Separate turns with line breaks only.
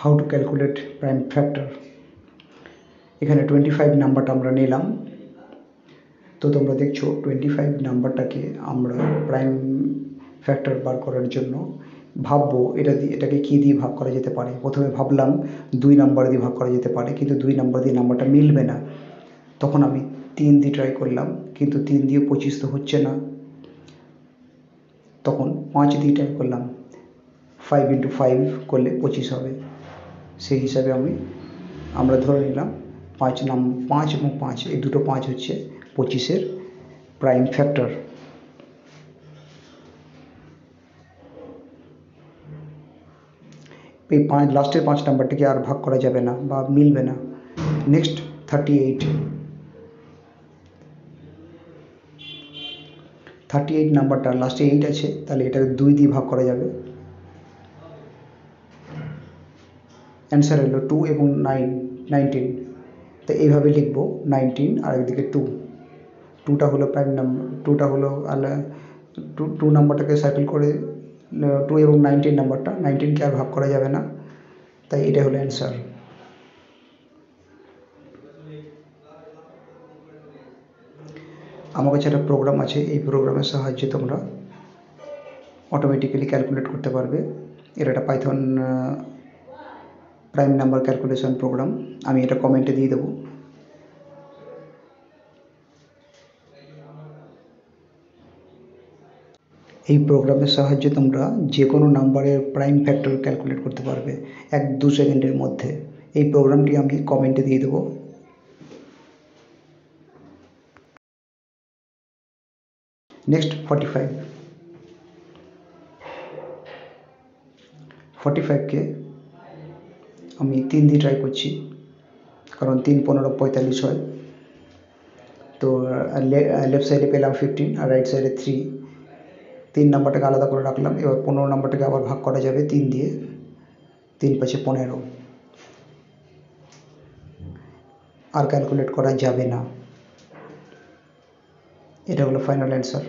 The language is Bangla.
How to calculate prime factor. এখানে 25 নাম্বারটা আমরা নিলাম। তো তোমরা দেখছো 25 নাম্বারটাকে আমরা প্রাইম ফ্যাক্টর বার করার জন্য ভাববো এটাকে কী দিয়ে ভাগ করা যেতে পারে। প্রথমে ভাবলাম 2 নাম্বার দিয়ে ভাগ করা যেতে পারে, কিন্তু 2 নাম্বার দিয়ে নাম্বারটা মিলবে না। তখন আমি 3 দিয়ে ট্রাই করলাম, কিন্তু 3 দিয়ে 25 তো হচ্ছে না। তখন 5 দিয়ে ট্রাই করলাম, 5 × 5 করলে 25 হবে। সেই হিসাবে আমরা ধরে নিলাম 5 এবং 5, এই দুটো 5 হচ্ছে 25-এর প্রাইম ফ্যাক্টর। এই লাস্টের 5 নাম্বারটিকে আর ভাগ করা যাবে না বা মিলবে না। নেক্সট 38 নাম্বারটা লাস্টে 8 আছে, তাহলে এটাকে 2 দিয়ে ভাগ করা যাবে। অ্যান্সার হলো 2 এবং 19। তো এইভাবে লিখবো 19 আর একদিকে 2। 2টা হলো প্রাইম নাম্বার, 2টা হলো 2 নাম্বারটাকে সার্কেল করে 2 এবং 19 নাম্বারটা, 19কে আর ভাগ করা যাবে না, তাই এটা হলো অ্যান্সার। আমার কাছে একটা প্রোগ্রাম আছে, এই প্রোগ্রামের সাহায্যে তোমরা অটোমেটিক্যালি ক্যালকুলেট করতে পারবে। এর একটা Python prime number calculation program, আমি এটা কমেন্টে দিয়ে দেবো। এই প্রোগ্রামের সাহায্যে তোমরা যে কোনো নাম্বারের প্রাইম ফ্যাক্টর ক্যালকুলেট করতে পারবে 1-2 সেকেন্ডের মধ্যে। এই প্রোগ্রামটি আমি কমেন্টে দিয়ে দেবো। নেক্সট 45কে আমি 3 দিয়ে ট্রাই করছি, কারণ 3 15 45 হয়। তো লেফট সাইডে পেলাম 15 আর রাইট সাইডে 3। 3 নাম্বারটাকে আলাদা করে রাখলাম। এবার 15 নাম্বারটাকে আবার ভাগ করা যাবে 3 দিয়ে, 3 × 5 = 15। আর ক্যালকুলেট করা যাবে না। এটা হলো ফাইনাল অ্যান্সার।